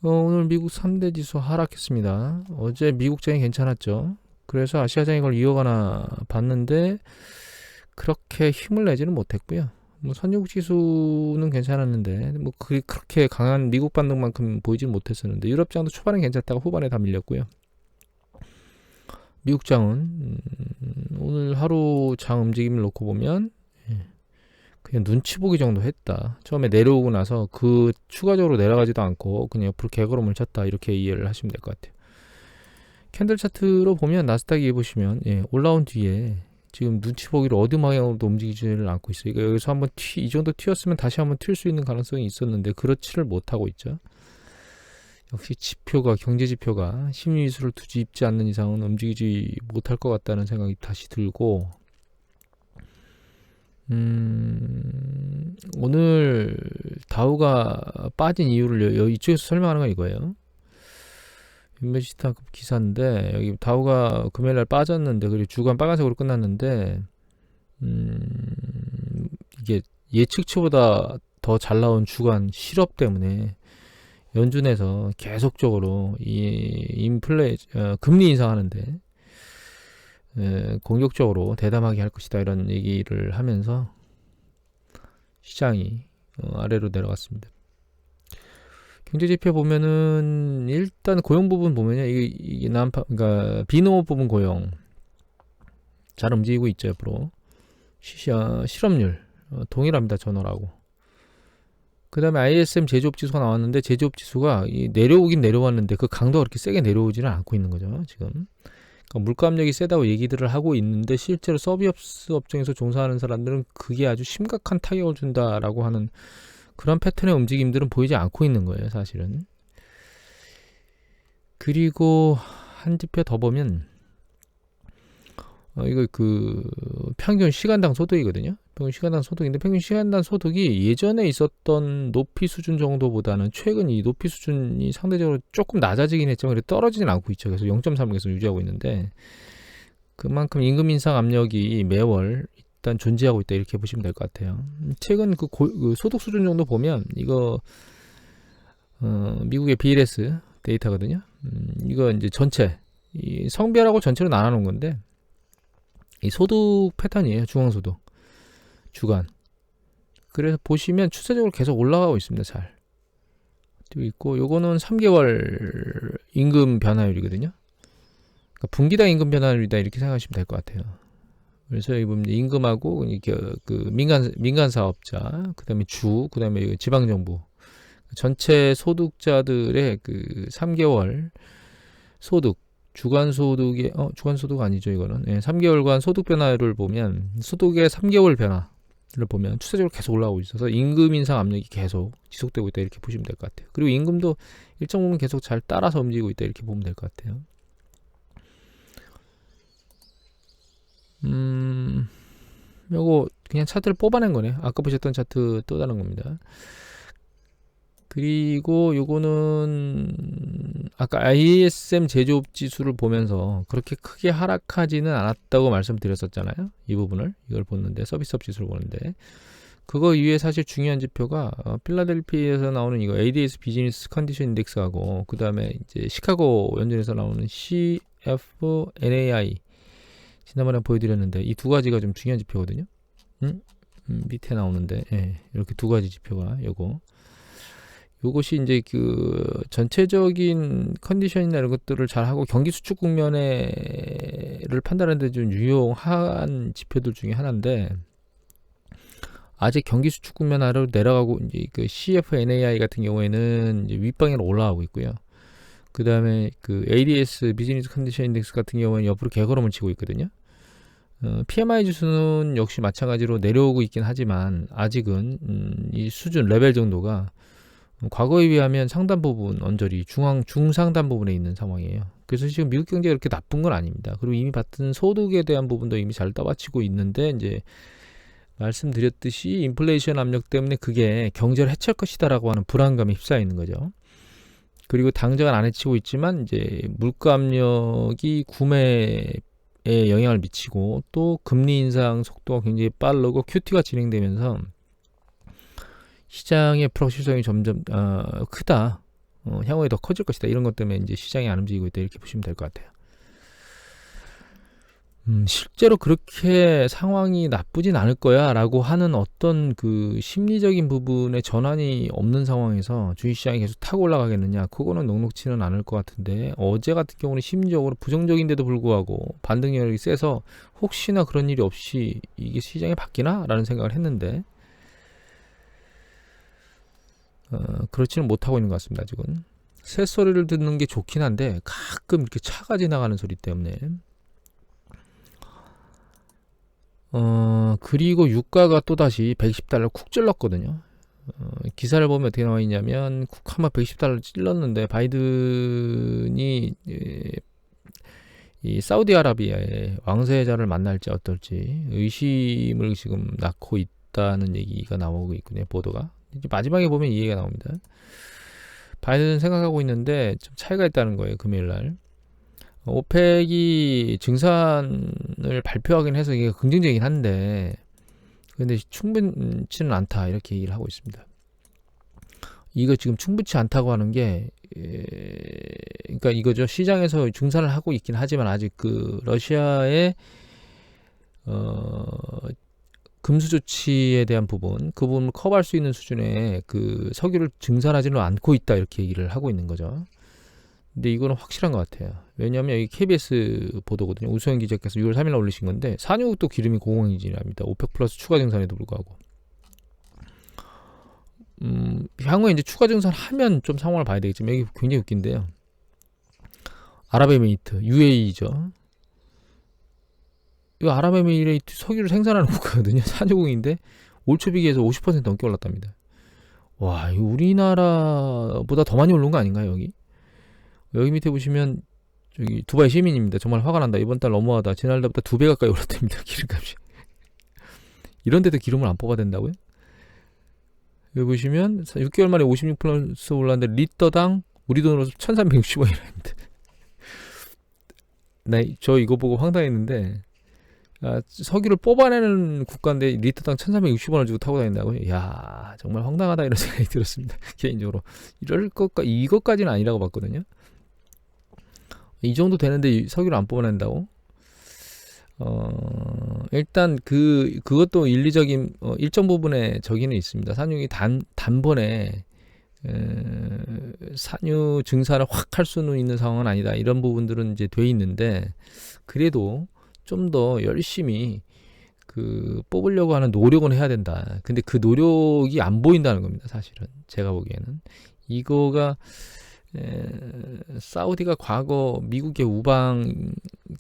오늘 미국 3대 지수 하락했습니다. 어제 미국장이 괜찮았죠. 그래서 아시아장이 그걸 이어가나 봤는데 그렇게 힘을 내지는 못했고요. 뭐 선진국 지수는 괜찮았는데 뭐 그렇게 강한 미국 반등만큼 보이지는 못했었는데 유럽장도 초반에 괜찮다가 후반에 다 밀렸고요. 미국장은 오늘 하루 장 움직임을 놓고 보면 그냥 눈치 보기 정도 했다. 처음에 내려오고 나서 그 추가적으로 내려가지도 않고 그냥 옆으로 개걸음을 쳤다. 이렇게 이해를 하시면 될 것 같아요. 캔들 차트로 보면 나스닥이 보시면 올라온 뒤에 지금 눈치 보기로 어디 방향으로도 움직이지를 않고 있어요. 그러니까 여기서 한번 이 정도 튀었으면 다시 한번 튈 수 있는 가능성이 있었는데 그렇지를 못하고 있죠. 역시 지표가 경제 지표가 심리 지수를 뒤집지 않는 이상은 움직이지 못할 것 같다는 생각이 다시 들고 오늘 다우가 빠진 이유를 이쪽에서 설명하는 건 이거예요. 인베시타급 기사인데 여기 다우가 금요일날 빠졌는데 그리고 주간 빨간색으로 끝났는데 이게 예측치보다 더 잘 나온 주간 실업 때문에 연준에서 계속적으로 이 금리 인상하는데 공격적으로 대담하게 할 것이다 이런 얘기를 하면서 시장이 아래로 내려갔습니다. 경제지표 보면은 일단 고용 부분 보면요 이게 그러니까 비농업 부분 고용 잘 움직이고 있죠. 옆으로 실업률 동일합니다. 전월하고. 그 다음에 ISM 제조업 지수가 나왔는데 제조업 지수가 내려오긴 내려왔는데 그 강도가 그렇게 세게 내려오지는 않고 있는 거죠. 지금 그러니까 물가 압력이 세다고 얘기들을 하고 있는데 실제로 서비스 업종에서 종사하는 사람들은 그게 아주 심각한 타격을 준다라고 하는 그런 패턴의 움직임들은 보이지 않고 있는 거예요. 사실은. 그리고 한 지표 더 보면 이거 평균 시간당 소득이거든요. 평균 시간당 소득인데 평균 시간당 소득이 예전에 있었던 높이 수준 정도보다는 최근 이 높이 수준이 상대적으로 조금 낮아지긴 했지만 그래도 떨어지진 않고 있죠. 그래서 0.3을 계속 유지하고 있는데 그만큼 임금 인상 압력이 매월 일단 존재하고 있다 이렇게 보시면 될 것 같아요. 최근 그 소득 수준 정도 보면 이거 미국의 BLS 데이터거든요. 이거 이제 전체 이 성별하고 전체로 나눠놓은 건데 이 소득 패턴이에요. 중앙소득 주간. 그래서 보시면 추세적으로 계속 올라가고 있습니다. 잘 뛰고 있고 요거는 3개월 임금 변화율이거든요. 그러니까 분기당 임금 변화율이다 이렇게 생각하시면 될 것 같아요. 그래서 이 보면 임금하고 그 민간 사업자, 그다음에 그다음에 지방 정부 전체 소득자들의 그 3개월 소득 주간 소득의 주간 소득 아니죠 이거는 3개월간 소득 변화를 보면 소득의 3개월 변화를 보면 추세적으로 계속 올라오고 있어서 임금 인상 압력이 계속 지속되고 있다 이렇게 보시면 될 것 같아요. 그리고 임금도 일정 부분 계속 잘 따라서 움직이고 있다 이렇게 보면 될 것 같아요. 요거 그냥 차트를 뽑아낸 거네. 아까 보셨던 차트 또 다른 겁니다. 그리고 요거는 아까 ISM 제조업 지수를 보면서 그렇게 크게 하락하지는 않았다고 말씀드렸었잖아요. 이 부분을 이걸 보는데 서비스업 지수를 보는데 그거 위에 사실 중요한 지표가 필라델피아에서 나오는 이거 ADS 비즈니스 컨디션 인덱스하고 그 다음에 이제 시카고 연준에서 나오는 CFNAI 지난번에 보여드렸는데 이 두 가지가 좀 중요한 지표거든요. 밑에 나오는데 이렇게 두 가지 지표가 요것이 이제 그 전체적인 컨디션이나 이런 것들을 잘 하고 경기 수축 국면에를 판단하는 데 좀 유용한 지표들 중에 하나인데 아직 경기 수축 국면 아래로 내려가고 이제 그 CFNAI 같은 경우에는 이제 윗방향으로 올라가고 있고요. 그 다음에 그 ADS 비즈니스 컨디션 인덱스 같은 경우에는 옆으로 개걸음을 치고 있거든요. PMI 지수는 역시 마찬가지로 내려오고 있긴 하지만 아직은 이 수준 레벨 정도가 과거에 비하면 상단 부분 언저리 중상단 부분에 있는 상황이에요. 그래서 지금 미국 경제가 그렇게 나쁜 건 아닙니다. 그리고 이미 받은 소득에 대한 부분도 이미 잘 떠받치고 있는데 이제 말씀드렸듯이 인플레이션 압력 때문에 그게 경제를 해칠 것이다라고 하는 불안감에 휩싸여 있는 거죠. 그리고 당장은 안 해치고 있지만 이제 물가 압력이 구매에 영향을 미치고 또 금리 인상 속도가 굉장히 빠르고 QT가 진행되면서 시장의 불확실성이 점점 크다. 향후에 더 커질 것이다. 이런 것 때문에 이제 시장이 안 움직이고 있다. 이렇게 보시면 될 것 같아요. 실제로 그렇게 상황이 나쁘진 않을 거야 라고 하는 어떤 그 심리적인 부분의 전환이 없는 상황에서 주식시장이 계속 타고 올라가겠느냐, 그거는 녹록치는 않을 것 같은데, 어제 같은 경우는 심리적으로 부정적인데도 불구하고 반등력이 세서 혹시나 그런 일이 없이 이게 시장이 바뀌나? 라는 생각을 했는데 그렇지는 못하고 있는 것 같습니다. 아직은 새소리를 듣는 게 좋긴 한데 가끔 이렇게 차가 지나가는 소리 때문에. 그리고 유가가 또다시 110달러 쿡 찔렀거든요. 기사를 보면 어떻게 나와 있냐면, 쿡 한번 110달러 찔렀는데 바이든이 이 사우디아라비아의 왕세자를 만날지 어떨지 의심을 지금 낳고 있다는 얘기가 나오고 있군요. 보도가 이제 마지막에 보면 이 얘기가 나옵니다. 바이든은 생각하고 있는데 좀 차이가 있다는 거예요. 금요일날 오펙이 증산을 발표하긴 해서 이게 긍정적이긴 한데, 근데 충분치는 않다, 이렇게 얘기를 하고 있습니다. 이거 지금 충분치 않다고 하는 게, 그러니까 이거죠. 시장에서 증산을 하고 있긴 하지만 아직 그 러시아의 금수 조치에 대한 부분, 그 부분을 커버할 수 있는 수준의 그 석유를 증산하지는 않고 있다, 이렇게 얘기를 하고 있는 거죠. 근데 이거는 확실한 것 같아요. 왜냐하면 여기 KBS 보도거든요. 우수영 기자께서 6월 3일 올리신 건데, 산유국도 기름이 공황이지랍니다. 오펙 플러스 추가 증산에도 불구하고. 향후에 이제 추가 증산하면 좀 상황을 봐야 되겠지만, 여기 굉장히 웃긴데요. 아랍에미리트, UAE죠. 이 아랍에미리트 석유를 생산하는 국가거든요. 산유국인데 올 초 비교해서 50% 넘게 올랐답니다. 와, 이거 우리나라보다 더 많이 오른 거 아닌가요, 여기? 여기 밑에 보시면 저기 두바이 시민입니다. 정말 화가 난다. 이번 달 너무하다. 지난달보다 2배 가까이 올랐답니다. 기름값이. 이런 데도 기름을 안 뽑아야 된다고요? 여기 보시면 6개월 만에 56% 올랐는데 리터당 우리 돈으로 1360원이랍니다. 저 이거 보고 황당했는데, 석유를 뽑아내는 국가인데 리터당 1360원을 주고 타고 다닌다고요? 이야, 정말 황당하다, 이런 생각이 들었습니다. 개인적으로. 이것까지는 아니라고 봤거든요. 이 정도 되는데 석유를 안 뽑아낸다고? 일단 그것도 일리적인 일정 부분의 적이는 있습니다. 산유국이 단번에 산유 증산을 확 할 수는 있는 상황은 아니다. 이런 부분들은 이제 돼 있는데, 그래도 좀 더 열심히 뽑으려고 하는 노력은 해야 된다. 근데 그 노력이 안 보인다는 겁니다. 사실은 제가 보기에는 이거가 사우디가 과거 미국의 우방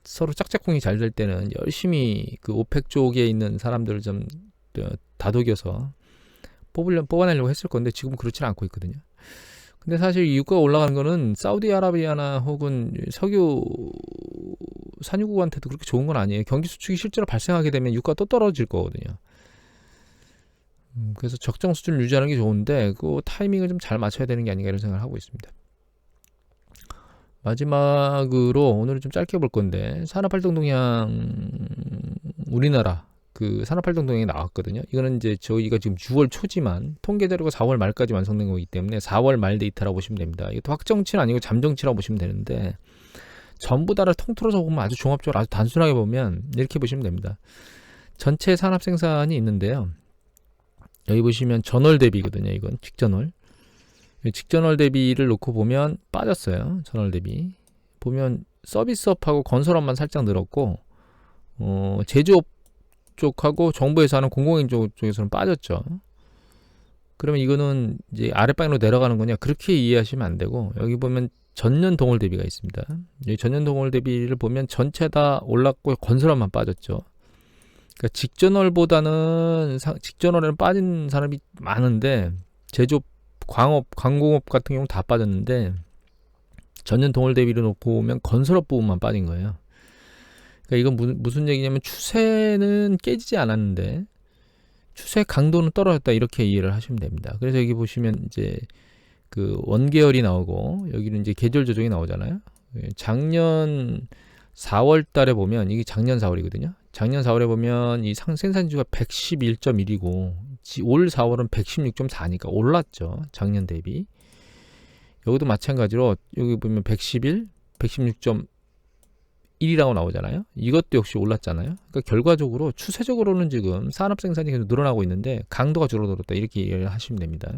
서로 짝짝꿍이 잘 될 때는 열심히 그 오펙 쪽에 있는 사람들을 좀 다독여서 뽑아내려고 했을 건데, 지금은 그렇지는 않고 있거든요. 근데 사실 이 유가가 올라가는 거는 사우디아라비아나 혹은 석유 산유국한테도 그렇게 좋은 건 아니에요. 경기 수축이 실제로 발생하게 되면 유가가 또 떨어질 거거든요. 그래서 적정 수준을 유지하는 게 좋은데, 그 타이밍을 좀 잘 맞춰야 되는 게 아닌가, 이런 생각을 하고 있습니다. 마지막으로 오늘은 좀 짧게 볼 건데, 산업활동 동향, 우리나라 그 산업활동 동향이 나왔거든요. 이거는 이제 저희가 지금 6월 초지만 통계 자료가 4월 말까지 완성된 거기 때문에 4월 말 데이터라고 보시면 됩니다. 이것도 확정치는 아니고 잠정치라고 보시면 되는데, 전부 다를 통틀어서 보면 아주 종합적으로 아주 단순하게 보면 이렇게 보시면 됩니다. 전체 산업 생산이 있는데요. 여기 보시면 전월 대비거든요. 이건 직전월. 직전월 대비를 놓고 보면 빠졌어요. 전월 대비. 보면 서비스업하고 건설업만 살짝 늘었고, 제조업 쪽하고 정부에서 하는 공공인 쪽에서는 빠졌죠. 그러면 이거는 이제 아랫방으로 내려가는 거냐, 그렇게 이해하시면 안 되고, 여기 보면 전년 동월 대비가 있습니다. 여기 전년 동월 대비를 보면 전체 다 올랐고 건설업만 빠졌죠. 그러니까 직전월에는 빠진 사람이 많은데, 제조업, 광업, 광공업 같은 경우는 다 빠졌는데, 전년 동월 대비를 놓고 보면 건설업 부분만 빠진 거예요. 그러니까 이건 무슨 얘기냐면, 추세는 깨지지 않았는데 추세 강도는 떨어졌다, 이렇게 이해를 하시면 됩니다. 그래서 여기 보시면 이제 그 원계열이 나오고, 여기는 이제 계절 조정이 나오잖아요. 작년 4월 달에 보면, 이게 작년 4월이거든요. 작년 4월에 보면 이 생산지수가 111.1이고 올 4월은 116.4니까 올랐죠. 작년 대비. 여기도 마찬가지로 여기 보면 111, 116.1이라고 나오잖아요. 이것도 역시 올랐잖아요. 그러니까 결과적으로 추세적으로는 지금 산업 생산이 계속 늘어나고 있는데 강도가 줄어들었다 이렇게 이해를 하시면 됩니다.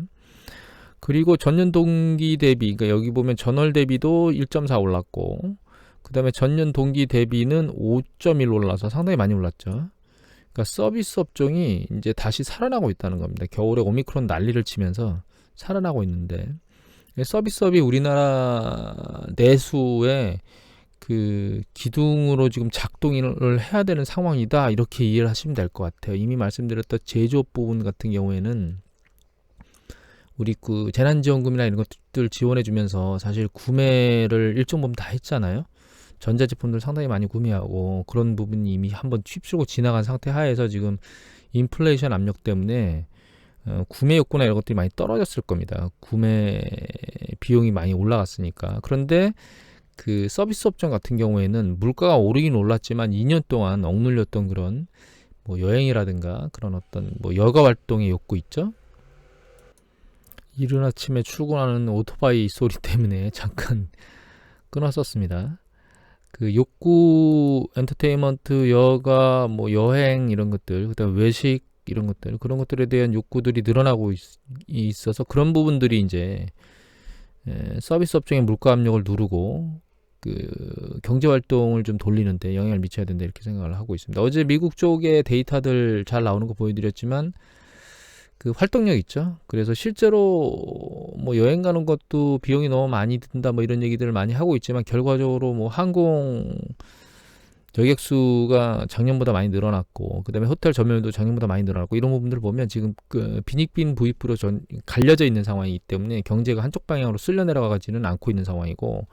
그리고 전년 동기 대비, 그러니까 여기 보면 전월 대비도 1.4 올랐고, 그 다음에 전년 동기 대비는 5.1 올라서 상당히 많이 올랐죠. 그러니까 서비스 업종이 이제 다시 살아나고 있다는 겁니다. 겨울에 오미크론 난리를 치면서 살아나고 있는데, 서비스업이 우리나라 내수의 그 기둥으로 지금 작동을 해야 되는 상황이다 이렇게 이해를 하시면 될 것 같아요. 이미 말씀드렸던 제조업 부분 같은 경우에는 우리 그 재난지원금이나 이런 것들 지원해 주면서 사실 구매를 일정 부분 다 했잖아요. 전자제품들 상당히 많이 구매하고 그런 부분이 이미 한번 휩쓸고 지나간 상태 하에서 지금 인플레이션 압력 때문에 구매 욕구나 이런 것들이 많이 떨어졌을 겁니다. 구매 비용이 많이 올라갔으니까. 그런데 그 서비스 업종 같은 경우에는 물가가 오르긴 올랐지만 2년 동안 억눌렸던 그런 뭐 여행이라든가 그런 어떤 뭐 여가 활동의 욕구 있죠. 이른 아침에 출근하는 오토바이 소리 때문에 잠깐 끊었었습니다. 그 욕구, 엔터테인먼트, 여가, 뭐 여행 이런 것들, 그다음 외식 이런 것들, 그런 것들에 대한 욕구들이 늘어나고 있어서 그런 부분들이 이제 서비스 업종의 물가 압력을 누르고 그 경제 활동을 좀 돌리는데 영향을 미쳐야 된다 이렇게 생각을 하고 있습니다. 어제 미국 쪽의 데이터들 잘 나오는 거 보여드렸지만 그 활동력 있죠. 그래서 실제로 뭐 여행 가는 것도 비용이 너무 많이 든다 뭐 이런 얘기들을 많이 하고 있지만 결과적으로 뭐 항공 여객 수가 작년보다 많이 늘어났고 그다음에 호텔 점유율도 작년보다 많이 늘어났고 이런 부분들을 보면 지금 그 빈익빈 부익부로 갈려져 있는 상황이기 때문에 경제가 한쪽 방향으로 쓸려 내려가지는 않고 있는 상황이고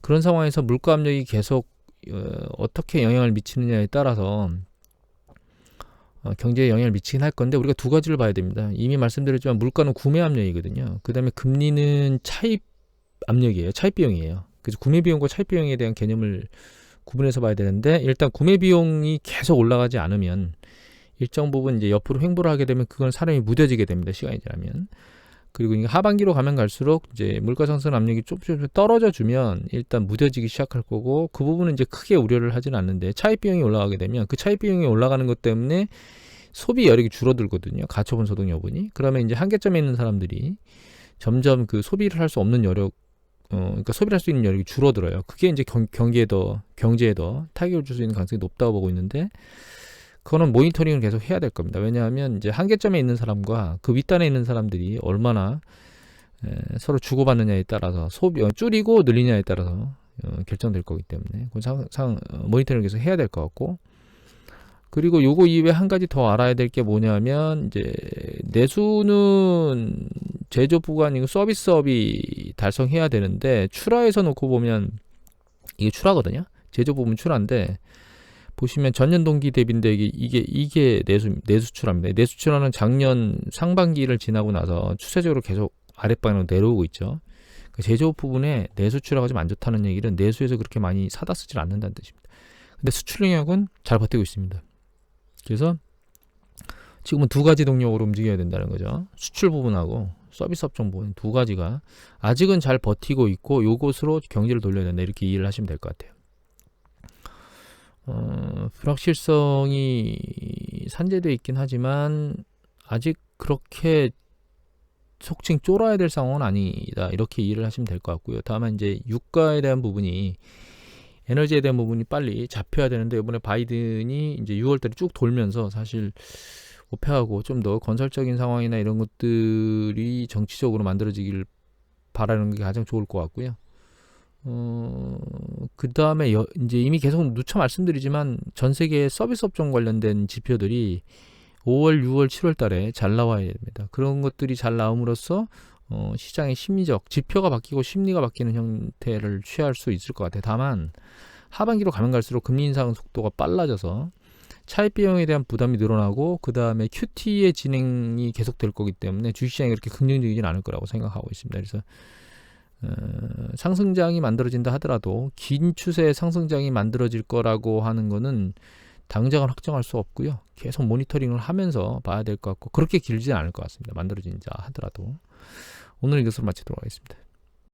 그런 상황에서 물가 압력이 계속 어떻게 영향을 미치느냐에 따라서 경제에 영향을 미치긴 할 건데 우리가 두 가지를 봐야 됩니다. 이미 말씀드렸지만 물가는 구매 압력이거든요. 그 다음에 금리는 차입 압력이에요. 차입 비용이에요. 그래서 구매 비용과 차입 비용에 대한 개념을 구분해서 봐야 되는데 일단 구매 비용이 계속 올라가지 않으면 일정 부분 이제 옆으로 횡보를 하게 되면 그건 사람이 무뎌지게 됩니다. 시간이 지나면. 그리고 이게 하반기로 가면 갈수록 이제 물가 상승 압력이 조금씩 떨어져 주면 일단 무뎌지기 시작할 거고 그 부분은 이제 크게 우려를 하지는 않는데 차입 비용이 올라가게 되면 그 차입 비용이 올라가는 것 때문에 소비 여력이 줄어들거든요. 가처분 소득 여분이. 그러면 이제 한계점에 있는 사람들이 점점 그 소비를 할 수 없는 여력 그러니까 소비를 할 수 있는 여력이 줄어들어요. 그게 이제 경제에 더 타격을 줄 수 있는 가능성이 높다고 보고 있는데 그거는 모니터링을 계속 해야 될 겁니다. 왜냐하면 이제 한계점에 있는 사람과 그 윗단에 있는 사람들이 얼마나 서로 주고받느냐에 따라서 소비 줄이고 늘리냐에 따라서 결정될 거기 때문에 모니터링을 계속 해야 될 것 같고 그리고 요거 이외에 한 가지 더 알아야 될 게 뭐냐면 이제 내수는 제조부가 아니고 서비스업이 달성해야 되는데 출하에서 놓고 보면 이게 출하거든요. 제조부는 출하인데 보시면 전년 동기 대비인데 이게 내수출하입니다. 내수출하는 작년 상반기를 지나고 나서 추세적으로 계속 아랫방향으로 내려오고 있죠. 그러니까 제조업 부분에 내수출하가 좀 안 좋다는 얘기는 내수에서 그렇게 많이 사다 쓰질 않는다는 뜻입니다. 근데 수출 영역은 잘 버티고 있습니다. 그래서 지금은 두 가지 동력으로 움직여야 된다는 거죠. 수출 부분하고 서비스 업종 부분 두 가지가 아직은 잘 버티고 있고 요것으로 경제를 돌려야 된다 이렇게 이해를 하시면 될 것 같아요. 불확실성이 산재되어 있긴 하지만 아직 그렇게 속칭 쫄아야 될 상황은 아니다 이렇게 이해를 하시면 될 것 같고요. 다만 이제 유가에 대한 부분이 에너지에 대한 부분이 빨리 잡혀야 되는데 이번에 바이든이 이제 6월달에 쭉 돌면서 사실 오페하고 좀 더 건설적인 상황이나 이런 것들이 정치적으로 만들어지길 바라는 게 가장 좋을 것 같고요. 그 다음에 이제 이미 계속 누차 말씀드리지만 전 세계 서비스 업종 관련된 지표들이 5월, 6월, 7월 달에 잘 나와야 됩니다. 그런 것들이 잘 나옴으로써 시장의 심리적 지표가 바뀌고 심리가 바뀌는 형태를 취할 수 있을 것 같아요. 다만 하반기로 가면 갈수록 금리 인상 속도가 빨라져서 차입 비용에 대한 부담이 늘어나고 그 다음에 QT의 진행이 계속될 거기 때문에 주식시장이 그렇게 긍정적이진 않을 거라고 생각하고 있습니다. 그래서 상승장이 만들어진다 하더라도 긴 추세의 상승장이 만들어질 거라고 하는 거는 당장은 확정할 수 없고요. 계속 모니터링을 하면서 봐야 될 것 같고 그렇게 길지는 않을 것 같습니다. 만들어진다 하더라도. 오늘 이것으로 마치도록 하겠습니다.